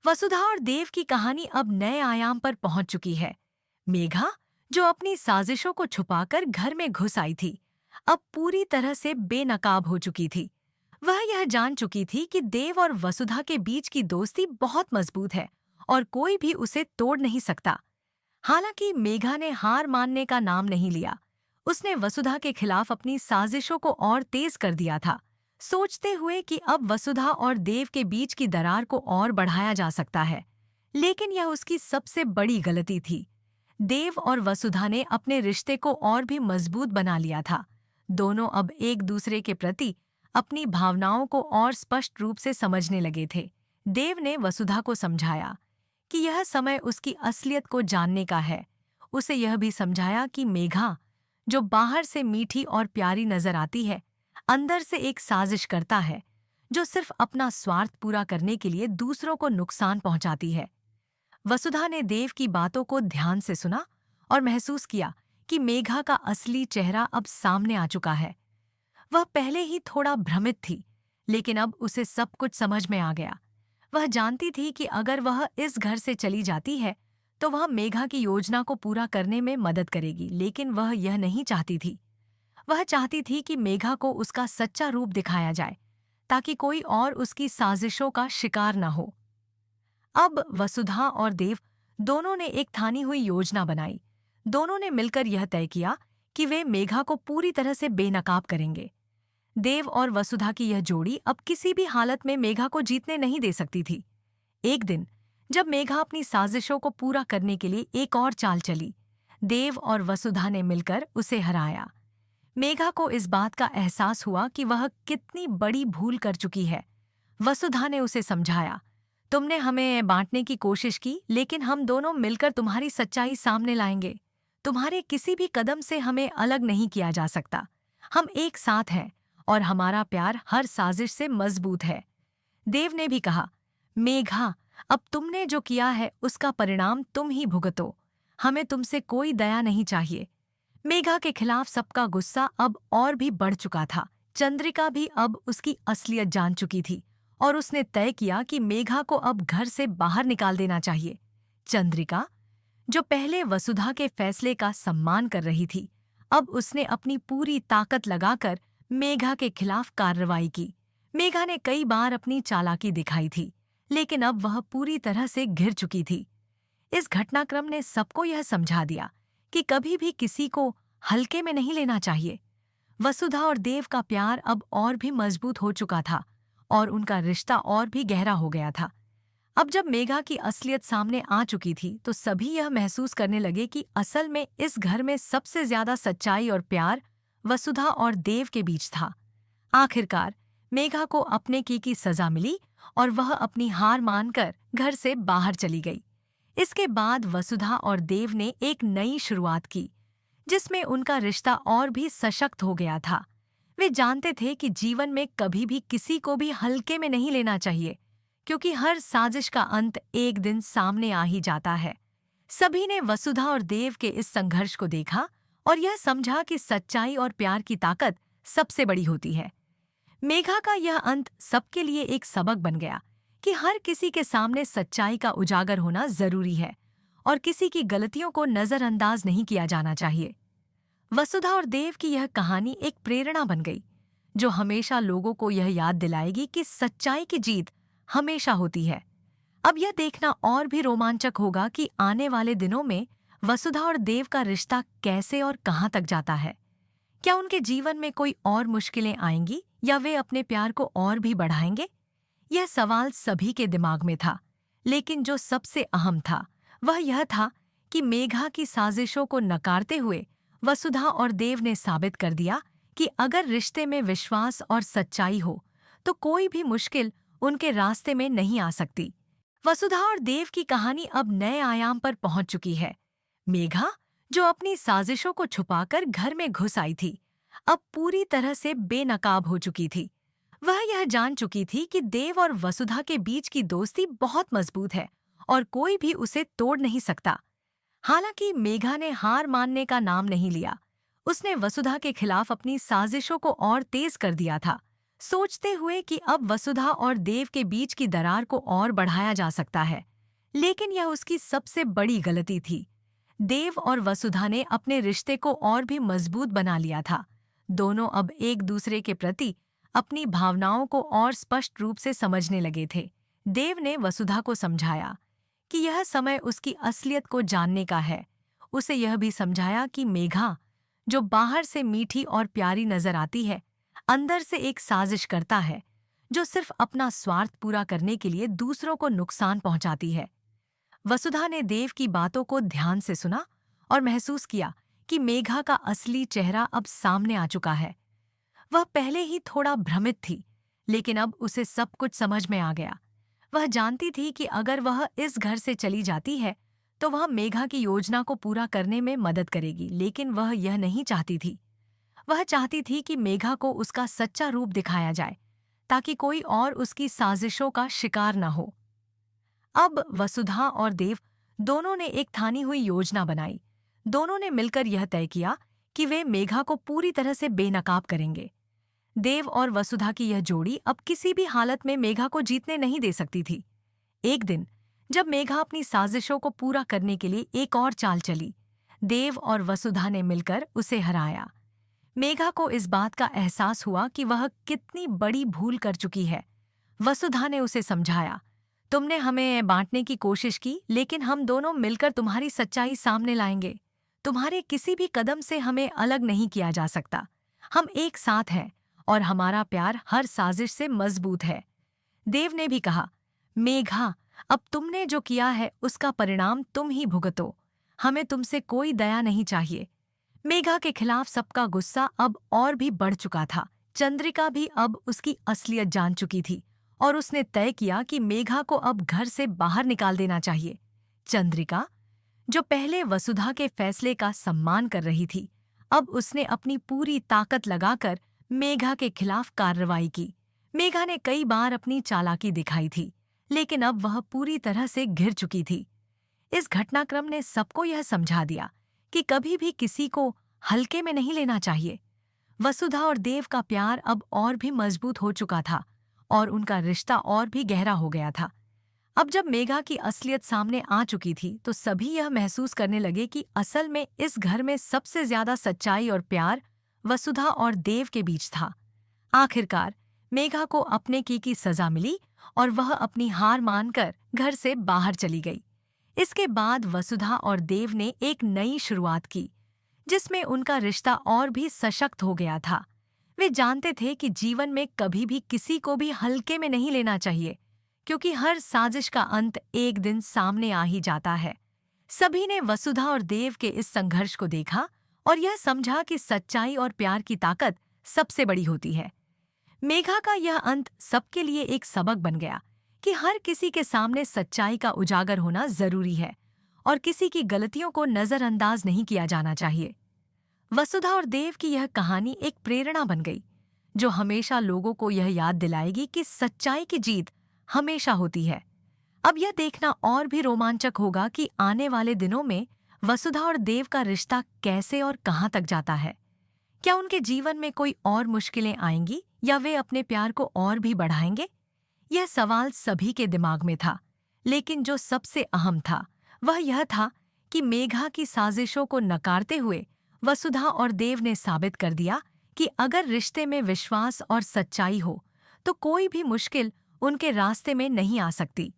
वसुधा और देव की कहानी अब नए आयाम पर पहुंच चुकी है। मेघा, जो अपनी साजिशों को छुपाकर घर में घुस आई थी, अब पूरी तरह से बेनकाब हो चुकी थी। वह यह जान चुकी थी कि देव और वसुधा के बीच की दोस्ती बहुत मजबूत है और कोई भी उसे तोड़ नहीं सकता। हालांकि मेघा ने हार मानने का नाम नहीं लिया। उसने वसुधा के खिलाफ अपनी साजिशों को और तेज कर दिया था, सोचते हुए कि अब वसुधा और देव के बीच की दरार को और बढ़ाया जा सकता है। लेकिन यह उसकी सबसे बड़ी गलती थी। देव और वसुधा ने अपने रिश्ते को और भी मजबूत बना लिया था। दोनों अब एक दूसरे के प्रति अपनी भावनाओं को और स्पष्ट रूप से समझने लगे थे। देव ने वसुधा को समझाया कि यह समय उसकी असलियत को जानने का है। उसे यह भी समझाया कि मेघा, जो बाहर से मीठी और प्यारी नजर आती है, अंदर से एक साजिश करता है, जो सिर्फ अपना स्वार्थ पूरा करने के लिए दूसरों को नुकसान पहुंचाती है। वसुधा ने देव की बातों को ध्यान से सुना और महसूस किया कि मेघा का असली चेहरा अब सामने आ चुका है। वह पहले ही थोड़ा भ्रमित थी, लेकिन अब उसे सब कुछ समझ में आ गया। वह जानती थी कि अगर वह इस घर से चली जाती है, तो वह मेघा की योजना को पूरा करने में मदद करेगी, लेकिन वह यह नहीं चाहती थी। वह चाहती थी कि मेघा को उसका सच्चा रूप दिखाया जाए, ताकि कोई और उसकी साजिशों का शिकार न हो। अब वसुधा और देव दोनों ने एक ठानी हुई योजना बनाई। दोनों ने मिलकर यह तय किया कि वे मेघा को पूरी तरह से बेनकाब करेंगे। देव और वसुधा की यह जोड़ी अब किसी भी हालत में मेघा को जीतने नहीं दे सकती थी। एक दिन, जब मेघा अपनी साजिशों को पूरा करने के लिए एक और चाल चली, देव और वसुधा ने मिलकर उसे हराया। मेघा को इस बात का एहसास हुआ कि वह कितनी बड़ी भूल कर चुकी है। वसुधा ने उसे समझाया, तुमने हमें बांटने की कोशिश की, लेकिन हम दोनों मिलकर तुम्हारी सच्चाई सामने लाएंगे। तुम्हारे किसी भी कदम से हमें अलग नहीं किया जा सकता। हम एक साथ हैं और हमारा प्यार हर साजिश से मजबूत है। देव ने भी कहा, मेघा, अब तुमने जो किया है उसका परिणाम तुम ही भुगतो। हमें तुमसे कोई दया नहीं चाहिए। मेघा के खिलाफ सबका गुस्सा अब और भी बढ़ चुका था। चंद्रिका भी अब उसकी असलियत जान चुकी थी और उसने तय किया कि मेघा को अब घर से बाहर निकाल देना चाहिए। चंद्रिका, जो पहले वसुधा के फैसले का सम्मान कर रही थी, अब उसने अपनी पूरी ताकत लगाकर मेघा के खिलाफ कार्रवाई की। मेघा ने कई बार अपनी चालाकी दिखाई थी, लेकिन अब वह पूरी तरह से घिर चुकी थी। इस घटनाक्रम ने सबको यह समझा दिया कि कभी भी किसी को हल्के में नहीं लेना चाहिए। वसुधा और देव का प्यार अब और भी मजबूत हो चुका था और उनका रिश्ता और भी गहरा हो गया था। अब जब मेघा की असलियत सामने आ चुकी थी, तो सभी यह महसूस करने लगे कि असल में इस घर में सबसे ज्यादा सच्चाई और प्यार वसुधा और देव के बीच था। आखिरकार मेघा को अपने की सजा मिली और वह अपनी हार मानकर घर से बाहर चली गई। इसके बाद वसुधा और देव ने एक नई शुरुआत की, जिसमें उनका रिश्ता और भी सशक्त हो गया था। वे जानते थे कि जीवन में कभी भी किसी को भी हल्के में नहीं लेना चाहिए, क्योंकि हर साजिश का अंत एक दिन सामने आ ही जाता है। सभी ने वसुधा और देव के इस संघर्ष को देखा और यह समझा कि सच्चाई और प्यार की ताकत सबसे बड़ी होती है। मेघा का यह अंत सबके लिए एक सबक बन गया कि हर किसी के सामने सच्चाई का उजागर होना जरूरी है और किसी की गलतियों को नजरअंदाज नहीं किया जाना चाहिए। वसुधा और देव की यह कहानी एक प्रेरणा बन गई, जो हमेशा लोगों को यह याद दिलाएगी कि सच्चाई की जीत हमेशा होती है। अब यह देखना और भी रोमांचक होगा कि आने वाले दिनों में वसुधा और देव का रिश्ता कैसे और कहां तक जाता है। क्या उनके जीवन में कोई और मुश्किलें आएंगी या वे अपने प्यार को और भी बढ़ाएंगे? यह सवाल सभी के दिमाग में था, लेकिन जो सबसे अहम था वह यह था कि मेघा की साजिशों को नकारते हुए वसुधा और देव ने साबित कर दिया कि अगर रिश्ते में विश्वास और सच्चाई हो, तो कोई भी मुश्किल उनके रास्ते में नहीं आ सकती। वसुधा और देव की कहानी अब नए आयाम पर पहुंच चुकी है। मेघा, जो अपनी साजिशों को छुपाकर घर में घुस आई थी, अब पूरी तरह से बेनकाब हो चुकी थी। वह यह जान चुकी थी कि देव और वसुधा के बीच की दोस्ती बहुत मजबूत है और कोई भी उसे तोड़ नहीं सकता। हालांकि मेघा ने हार मानने का नाम नहीं लिया। उसने वसुधा के खिलाफ अपनी साजिशों को और तेज कर दिया था, सोचते हुए कि अब वसुधा और देव के बीच की दरार को और बढ़ाया जा सकता है। लेकिन यह उसकी सबसे बड़ी गलती थी। देव और वसुधा ने अपने रिश्ते को और भी मजबूत बना लिया था। दोनों अब एक दूसरे के प्रति अपनी भावनाओं को और स्पष्ट रूप से समझने लगे थे। देव ने वसुधा को समझाया कि यह समय उसकी असलियत को जानने का है। उसे यह भी समझाया कि मेघा, जो बाहर से मीठी और प्यारी नजर आती है, अंदर से एक साजिश करता है जो सिर्फ अपना स्वार्थ पूरा करने के लिए दूसरों को नुकसान पहुंचाती है। वसुधा ने देव की बातों को ध्यान से सुना और महसूस किया कि मेघा का असली चेहरा अब सामने आ चुका है। वह पहले ही थोड़ा भ्रमित थी, लेकिन अब उसे सब कुछ समझ में आ गया। वह जानती थी कि अगर वह इस घर से चली जाती है तो वह मेघा की योजना को पूरा करने में मदद करेगी, लेकिन वह यह नहीं चाहती थी। वह चाहती थी कि मेघा को उसका सच्चा रूप दिखाया जाए, ताकि कोई और उसकी साजिशों का शिकार न हो। अब वसुधा और देव दोनों ने एक ठानी हुई योजना बनाई। दोनों ने मिलकर यह तय किया कि वे मेघा को पूरी तरह से बेनकाब करेंगे। देव और वसुधा की यह जोड़ी अब किसी भी हालत में मेघा को जीतने नहीं दे सकती थी। एक दिन, जब मेघा अपनी साजिशों को पूरा करने के लिए एक और चाल चली, देव और वसुधा ने मिलकर उसे हराया। मेघा को इस बात का एहसास हुआ कि वह कितनी बड़ी भूल कर चुकी है। वसुधा ने उसे समझाया, तुमने हमें बांटने की कोशिश की, लेकिन हम दोनों मिलकर तुम्हारी सच्चाई सामने लाएंगे। तुम्हारे किसी भी कदम से हमें अलग नहीं किया जा सकता। हम एक साथ हैं और हमारा प्यार हर साजिश से मजबूत है। देव ने भी कहा, मेघा, अब तुमने जो किया है उसका परिणाम तुम ही भुगतो। हमें तुमसे कोई दया नहीं चाहिए। मेघा के खिलाफ सबका गुस्सा अब और भी बढ़ चुका था। चंद्रिका भी अब उसकी असलियत जान चुकी थी और उसने तय किया कि मेघा को अब घर से बाहर निकाल देना चाहिए। चंद्रिका, जो पहले वसुधा के फैसले का सम्मान कर रही थी, अब उसने अपनी पूरी ताकत लगाकर मेघा के खिलाफ कार्रवाई की। मेघा ने कई बार अपनी चालाकी दिखाई थी, लेकिन अब वह पूरी तरह से घिर चुकी थी। इस घटनाक्रम ने सबको यह समझा दिया कि कभी भी किसी को हल्के में नहीं लेना चाहिए। वसुधा और देव का प्यार अब और भी मजबूत हो चुका था और उनका रिश्ता और भी गहरा हो गया था। अब जब मेघा की असलियत सामने आ चुकी थी तो सभी यह महसूस करने लगे कि असल में इस घर में सबसे ज्यादा सच्चाई और प्यार वसुधा और देव के बीच था। आखिरकार मेघा को अपने की सजा मिली और वह अपनी हार मानकर घर से बाहर चली गई। इसके बाद वसुधा और देव ने एक नई शुरुआत की, जिसमें उनका रिश्ता और भी सशक्त हो गया था। वे जानते थे कि जीवन में कभी भी किसी को भी हल्के में नहीं लेना चाहिए, क्योंकि हर साजिश का अंत एक दिन सामने आ ही जाता है। सभी ने वसुधा और देव के इस संघर्ष को देखा और यह समझा कि सच्चाई और प्यार की ताकत सबसे बड़ी होती है। मेघा का यह अंत सबके लिए एक सबक बन गया कि हर किसी के सामने सच्चाई का उजागर होना जरूरी है और किसी की गलतियों को नजरअंदाज नहीं किया जाना चाहिए। वसुधा और देव की यह कहानी एक प्रेरणा बन गई, जो हमेशा लोगों को यह याद दिलाएगी कि सच्चाई की जीत हमेशा होती है। अब यह देखना और भी रोमांचक होगा कि आने वाले दिनों में वसुधा और देव का रिश्ता कैसे और कहां तक जाता है। क्या उनके जीवन में कोई और मुश्किलें आएंगी या वे अपने प्यार को और भी बढ़ाएंगे? यह सवाल सभी के दिमाग में था, लेकिन जो सबसे अहम था वह यह था कि मेघा की साजिशों को नकारते हुए वसुधा और देव ने साबित कर दिया कि अगर रिश्ते में विश्वास और सच्चाई हो तो कोई भी मुश्किल उनके रास्ते में नहीं आ सकती।